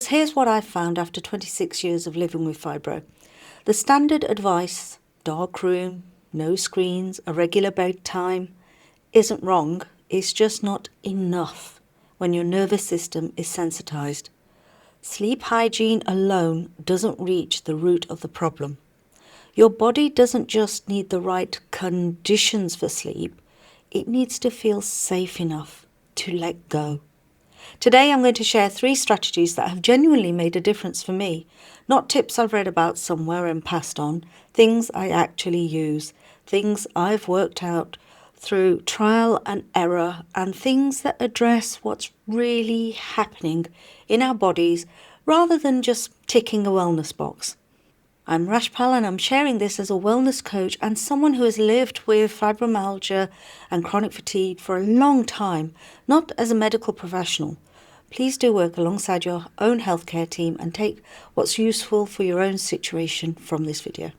Here's what I've found after 26 years of living with fibro. The standard advice, dark room, no screens, a regular bedtime, isn't wrong. It's just not enough when your nervous system is sensitized. Sleep hygiene alone doesn't reach the root of the problem. Your body doesn't just need the right conditions for sleep, it needs to feel safe enough to let go. Today I'm going to share 3 strategies that have genuinely made a difference for me. Not tips I've read about somewhere and passed on, things I actually use, things I've worked out through trial and error, and things that address what's really happening in our bodies rather than just ticking a wellness box. I'm Rashpal and I'm sharing this as a wellness coach and someone who has lived with fibromyalgia and chronic fatigue for a long time, not as a medical professional. Please do work alongside your own healthcare team and take what's useful for your own situation from this video.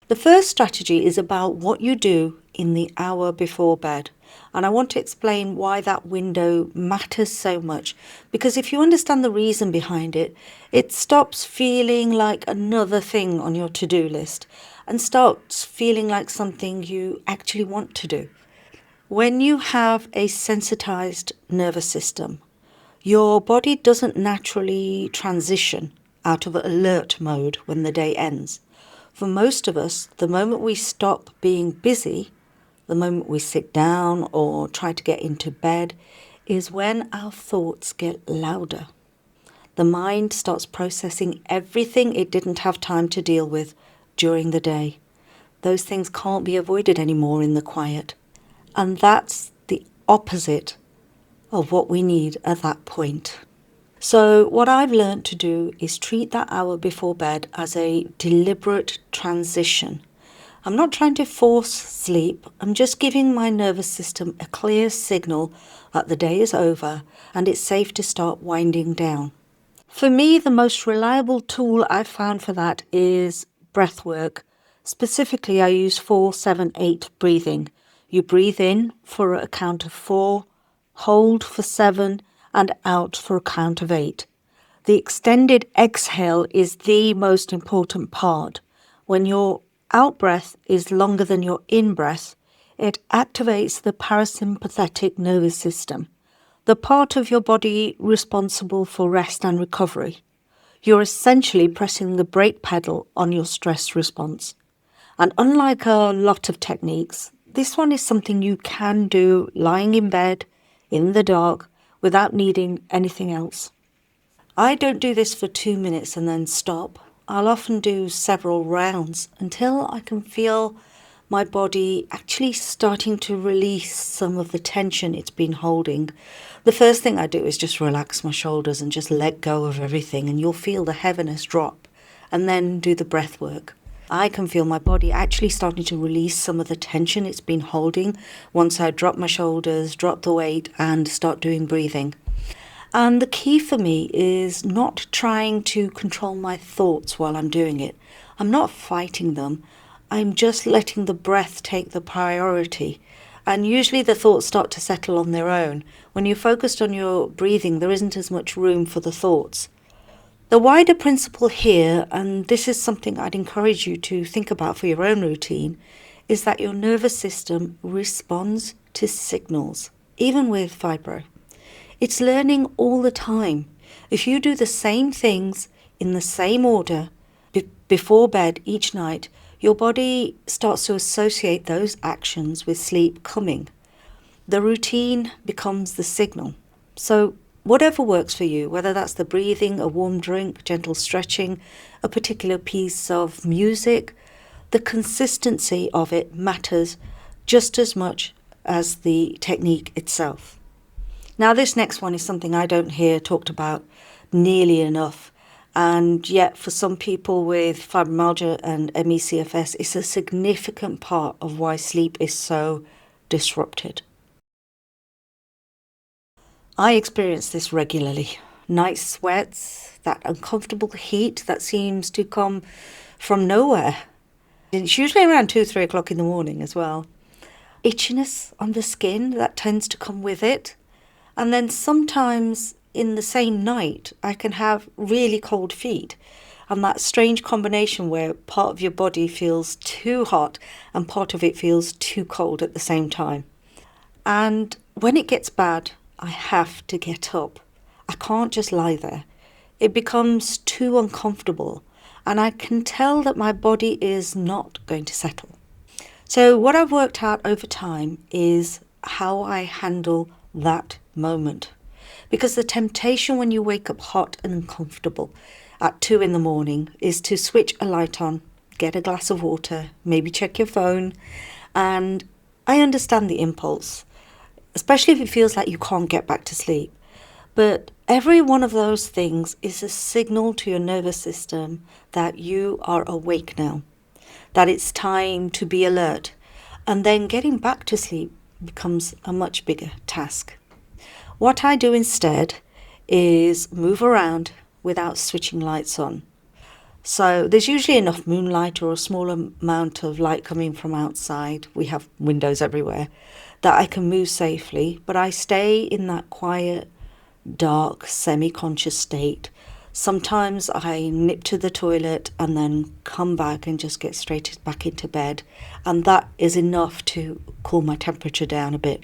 The first strategy is about what you do in the hour before bed. And I want to explain why that window matters so much. Because if you understand the reason behind it, it stops feeling like another thing on your to-do list and starts feeling like something you actually want to do. When you have a sensitized nervous system, your body doesn't naturally transition out of alert mode when the day ends. For most of us, the moment we stop being busy, the moment we sit down or try to get into bed, is when our thoughts get louder. The mind starts processing everything it didn't have time to deal with during the day. Those things can't be avoided anymore in the quiet. And that's the opposite of what we need at that point. So what I've learned to do is treat that hour before bed as a deliberate transition. I'm not trying to force sleep, I'm just giving my nervous system a clear signal that the day is over and it's safe to start winding down. For me, the most reliable tool I've found for that is breath work. Specifically, I use 4-7-8 breathing. You breathe in for a count of 4, hold for 7, and out for a count of 8. The extended exhale is the most important part. When your out breath is longer than your in breath, it activates the parasympathetic nervous system, the part of your body responsible for rest and recovery. You're essentially pressing the brake pedal on your stress response. And unlike a lot of techniques, this one is something you can do lying in bed, in the dark, without needing anything else. I don't do this for 2 minutes and then stop. I'll often do several rounds until I can feel my body actually starting to release some of the tension it's been holding. The first thing I do is just relax my shoulders and just let go of everything, and you'll feel the heaviness drop, and then do the breath work. I can feel my body actually starting to release some of the tension it's been holding once I drop my shoulders, drop the weight, and start doing breathing. And the key for me is not trying to control my thoughts while I'm doing it. I'm not fighting them. I'm just letting the breath take the priority. And usually the thoughts start to settle on their own. When you're focused on your breathing, there isn't as much room for the thoughts. The wider principle here, and this is something I'd encourage you to think about for your own routine, is that your nervous system responds to signals, even with fibro. It's learning all the time. If you do the same things in the same order before bed each night, your body starts to associate those actions with sleep coming. The routine becomes the signal. So whatever works for you, whether that's the breathing, a warm drink, gentle stretching, a particular piece of music, the consistency of it matters just as much as the technique itself. Now, this next one is something I don't hear talked about nearly enough. And yet for some people with fibromyalgia and ME/CFS, it's a significant part of why sleep is so disrupted. I experience this regularly. Night sweats, that uncomfortable heat that seems to come from nowhere. It's usually around 2-3 o'clock in the morning as well. Itchiness on the skin that tends to come with it. And then sometimes in the same night, I can have really cold feet. And that strange combination where part of your body feels too hot and part of it feels too cold at the same time. And when it gets bad, I have to get up. I can't just lie there. It becomes too uncomfortable, and I can tell that my body is not going to settle. So what I've worked out over time is how I handle that moment. Because the temptation when you wake up hot and uncomfortable at 2 in the morning is to switch a light on, get a glass of water, maybe check your phone. And I understand the impulse, especially if it feels like you can't get back to sleep. But every one of those things is a signal to your nervous system that you are awake now, that it's time to be alert. And then getting back to sleep becomes a much bigger task. What I do instead is move around without switching lights on. So there's usually enough moonlight or a small amount of light coming from outside. We have windows everywhere that I can move safely, but I stay in that quiet, dark, semi-conscious state. Sometimes I nip to the toilet and then come back and just get straight back into bed. And that is enough to cool my temperature down a bit.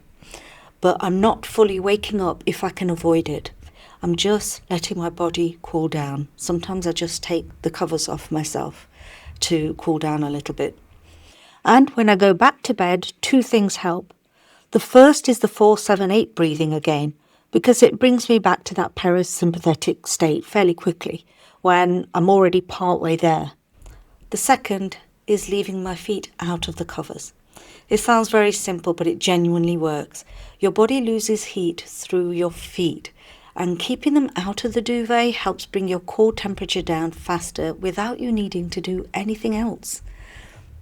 But I'm not fully waking up if I can avoid it. I'm just letting my body cool down. Sometimes I just take the covers off myself to cool down a little bit. And when I go back to bed, 2 things help. The first is the 4-7-8 breathing again, because it brings me back to that parasympathetic state fairly quickly when I'm already partway there. The second is leaving my feet out of the covers. It sounds very simple, but it genuinely works. Your body loses heat through your feet, and keeping them out of the duvet helps bring your core temperature down faster without you needing to do anything else.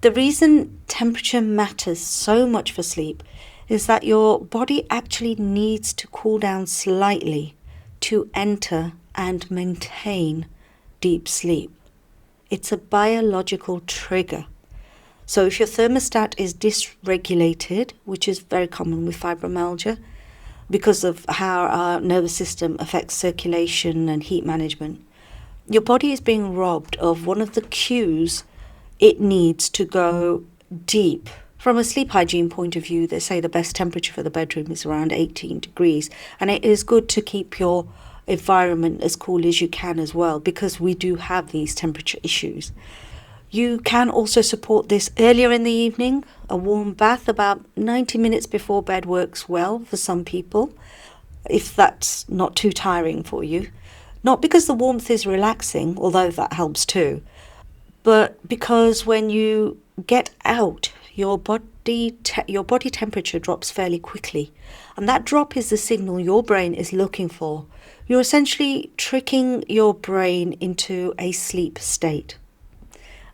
The reason temperature matters so much for sleep is that your body actually needs to cool down slightly to enter and maintain deep sleep. It's a biological trigger. So if your thermostat is dysregulated, which is very common with fibromyalgia, because of how our nervous system affects circulation and heat management, your body is being robbed of one of the cues it needs to go deep. From a sleep hygiene point of view, they say the best temperature for the bedroom is around 18 degrees. And it is good to keep your environment as cool as you can as well, because we do have these temperature issues. You can also support this earlier in the evening. A warm bath about 90 minutes before bed works well for some people, if that's not too tiring for you. Not because the warmth is relaxing, although that helps too, but because when you get out, your body temperature drops fairly quickly. And that drop is the signal your brain is looking for. You're essentially tricking your brain into a sleep state.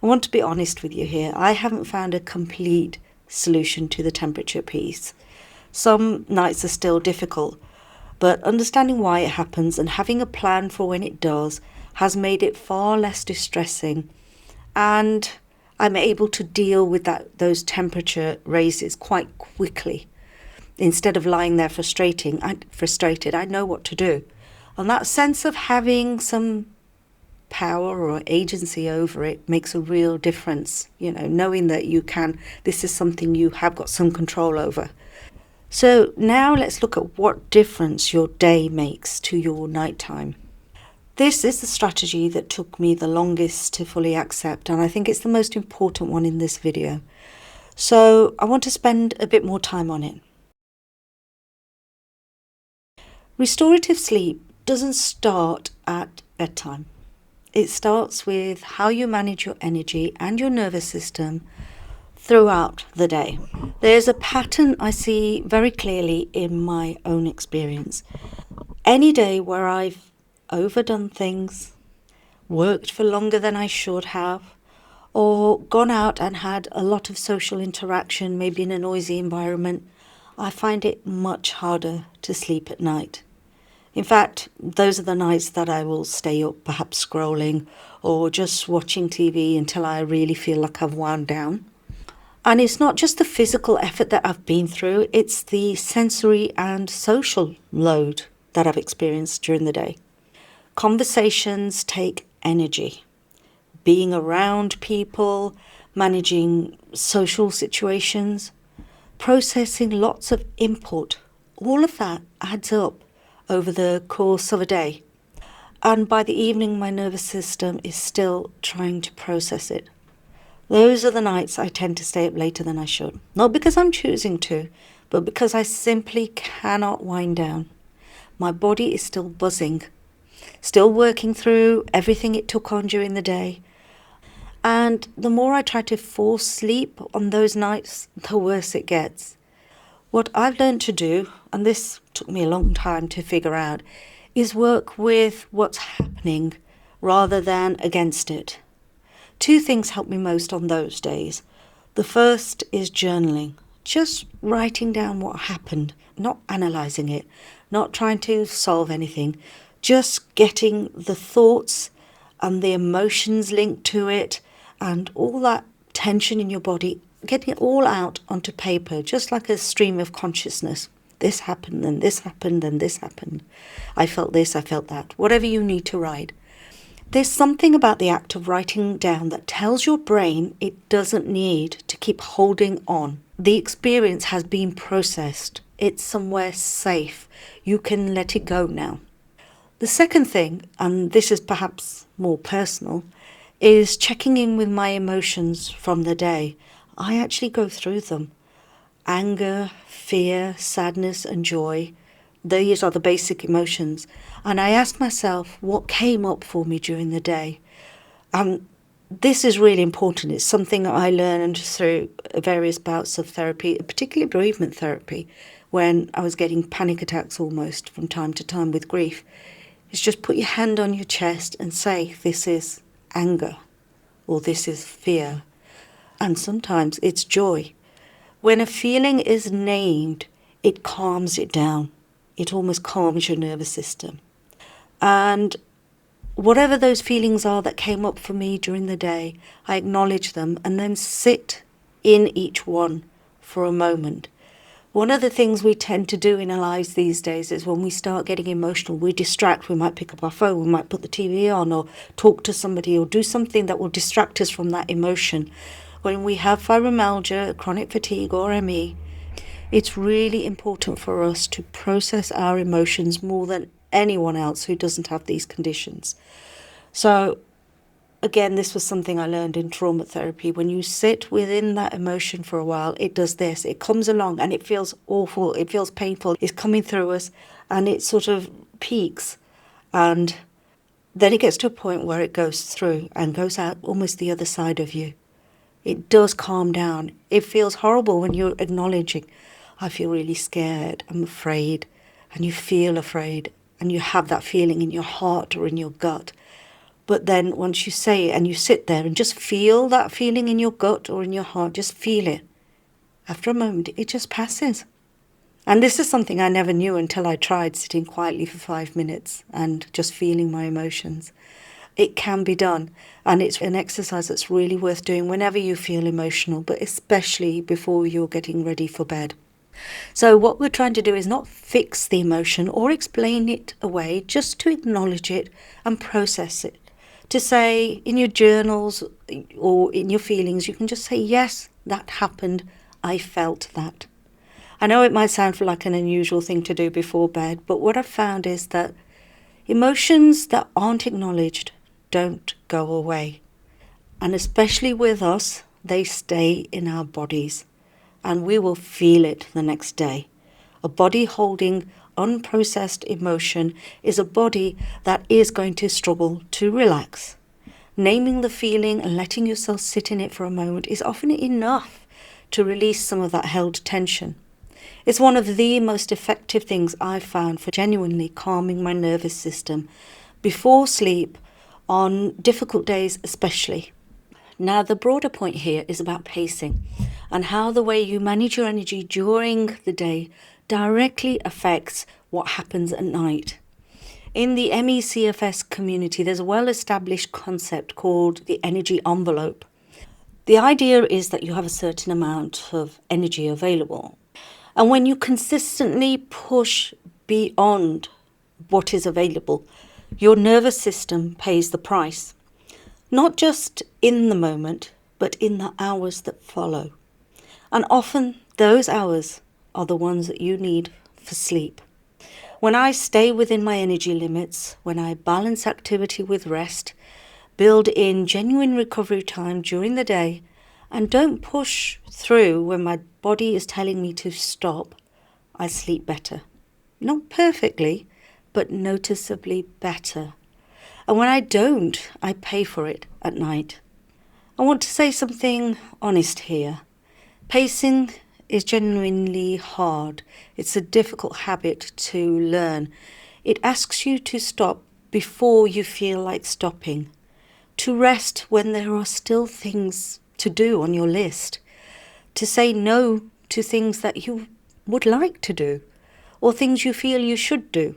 I want to be honest with you here. I haven't found a complete solution to the temperature piece. Some nights are still difficult, but understanding why it happens and having a plan for when it does has made it far less distressing, and I'm able to deal with those temperature raises quite quickly. Instead of lying there frustrated, I know what to do. And that sense of having some power or agency over it makes a real difference, knowing that this is something you have got some control over. So now let's look at what difference your day makes to your nighttime. This is the strategy that took me the longest to fully accept, and I think it's the most important one in this video. So I want to spend a bit more time on it. Restorative sleep doesn't start at bedtime. It starts with how you manage your energy and your nervous system throughout the day. There's a pattern I see very clearly in my own experience. Any day where I've overdone things, worked for longer than I should have, or gone out and had a lot of social interaction, maybe in a noisy environment, I find it much harder to sleep at night. In fact, those are the nights that I will stay up, perhaps scrolling or just watching TV until I really feel like I've wound down. And it's not just the physical effort that I've been through, it's the sensory and social load that I've experienced during the day. Conversations take energy. Being around people, managing social situations, processing lots of input, all of that adds up over the course of a day. And by the evening, my nervous system is still trying to process it. Those are the nights I tend to stay up later than I should. Not because I'm choosing to, but because I simply cannot wind down. My body is still buzzing, still working through everything it took on during the day. And the more I try to force sleep on those nights, the worse it gets. What I've learned to do, and this took me a long time to figure out, is work with what's happening rather than against it. Two things help me most on those days. The first is journaling, just writing down what happened, not analysing it, not trying to solve anything, just getting the thoughts and the emotions linked to it and all that tension in your body, getting it all out onto paper, just like a stream of consciousness. This happened, then this happened, then this happened. I felt this, I felt that. Whatever you need to write. There's something about the act of writing down that tells your brain it doesn't need to keep holding on. The experience has been processed. It's somewhere safe. You can let it go now. The second thing, and this is perhaps more personal, is checking in with my emotions from the day. I actually go through them. Anger, fear, sadness, and joy. These are the basic emotions. And I ask myself what came up for me during the day. This is really important. It's something I learned through various bouts of therapy, particularly bereavement therapy, when I was getting panic attacks almost from time to time with grief. It's just put your hand on your chest and say, this is anger, or this is fear. And sometimes it's joy. When a feeling is named, it calms it down. It almost calms your nervous system. And whatever those feelings are that came up for me during the day, I acknowledge them and then sit in each one for a moment. One of the things we tend to do in our lives these days is when we start getting emotional, we distract. We might pick up our phone, we might put the TV on or talk to somebody or do something that will distract us from that emotion. When we have fibromyalgia, chronic fatigue or ME, it's really important for us to process our emotions more than anyone else who doesn't have these conditions. So again, this was something I learned in trauma therapy. When you sit within that emotion for a while, it does this. It comes along and it feels awful. It feels painful. It's coming through us and it sort of peaks. And then it gets to a point where it goes through and goes out almost the other side of you. It does calm down. It feels horrible when you're acknowledging, I feel really scared, I'm afraid, and you feel afraid, and you have that feeling in your heart or in your gut. But then once you say it and you sit there and just feel that feeling in your gut or in your heart, just feel it. After a moment, it just passes. And this is something I never knew until I tried sitting quietly for 5 minutes and just feeling my emotions. It can be done, and it's an exercise that's really worth doing whenever you feel emotional, but especially before you're getting ready for bed. So what we're trying to do is not fix the emotion or explain it away, just to acknowledge it and process it. To say in your journals or in your feelings, you can just say, yes, that happened, I felt that. I know it might sound like an unusual thing to do before bed, but what I've found is that emotions that aren't acknowledged don't go away. And especially with us, they stay in our bodies. And we will feel it the next day. A body holding unprocessed emotion is a body that is going to struggle to relax. Naming the feeling and letting yourself sit in it for a moment is often enough to release some of that held tension. It's one of the most effective things I've found for genuinely calming my nervous system before sleep, on difficult days especially. Now, the broader point here is about pacing and how the way you manage your energy during the day directly affects what happens at night. In the MECFS community, there's a well-established concept called the energy envelope. The idea is that you have a certain amount of energy available. And when you consistently push beyond what is available. Your nervous system pays the price, not just in the moment, but in the hours that follow. And often those hours are the ones that you need for sleep. When I stay within my energy limits, when I balance activity with rest, build in genuine recovery time during the day, and don't push through when my body is telling me to stop, I sleep better. Not perfectly, but noticeably better. And when I don't, I pay for it at night. I want to say something honest here. Pacing is genuinely hard. It's a difficult habit to learn. It asks you to stop before you feel like stopping, to rest when there are still things to do on your list, to say no to things that you would like to do, or things you feel you should do.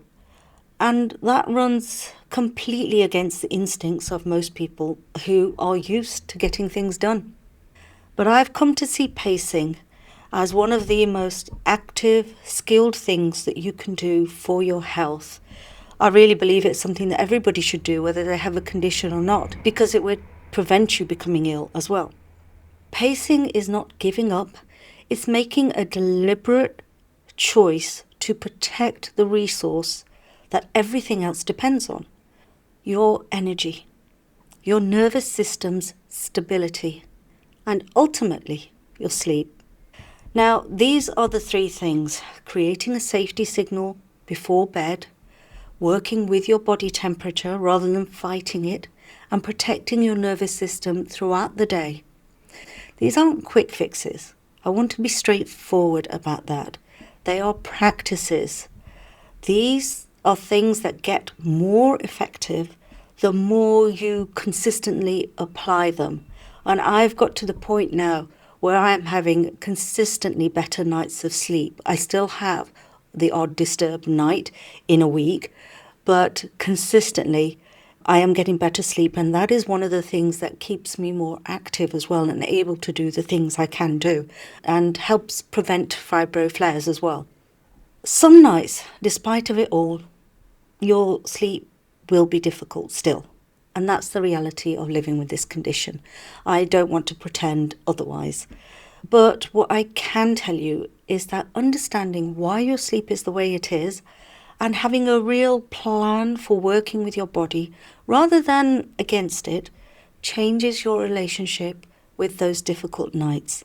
And that runs completely against the instincts of most people who are used to getting things done. But I've come to see pacing as one of the most active, skilled things that you can do for your health. I really believe it's something that everybody should do, whether they have a condition or not, because it would prevent you becoming ill as well. Pacing is not giving up, it's making a deliberate choice to protect the resource that everything else depends on: your energy, your nervous system's stability, and ultimately your sleep. Now, these are the three things: creating a safety signal before bed, working with your body temperature rather than fighting it, and protecting your nervous system throughout the day. These aren't quick fixes. I want to be straightforward about that. They are practices. These are things that get more effective the more you consistently apply them. And I've got to the point now where I am having consistently better nights of sleep. I still have the odd disturbed night in a week, but consistently I am getting better sleep, and that is one of the things that keeps me more active as well and able to do the things I can do, and helps prevent fibro flares as well. Some nights, despite of it all, your sleep will be difficult still. And that's the reality of living with this condition. I don't want to pretend otherwise. But what I can tell you is that understanding why your sleep is the way it is, and having a real plan for working with your body rather than against it, changes your relationship with those difficult nights.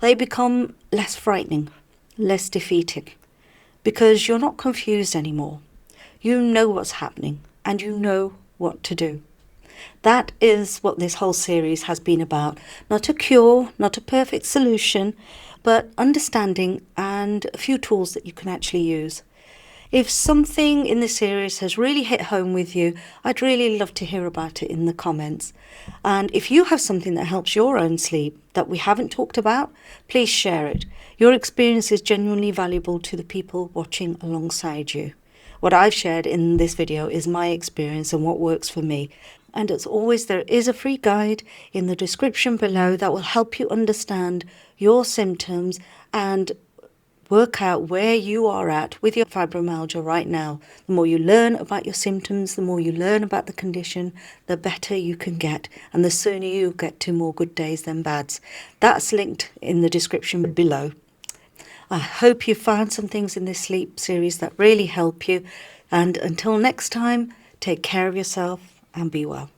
They become less frightening, less defeating, because you're not confused anymore. You know what's happening and you know what to do. That is what this whole series has been about. Not a cure, not a perfect solution, but understanding and a few tools that you can actually use. If something in this series has really hit home with you, I'd really love to hear about it in the comments. And if you have something that helps your own sleep that we haven't talked about, please share it. Your experience is genuinely valuable to the people watching alongside you. What I've shared in this video is my experience and what works for me. And as always, there is a free guide in the description below that will help you understand your symptoms and work out where you are at with your fibromyalgia right now. The more you learn about your symptoms, the more you learn about the condition, the better you can get, and the sooner you get to more good days than bads. That's linked in the description below. I hope you found some things in this sleep series that really help you, and until next time, take care of yourself and be well.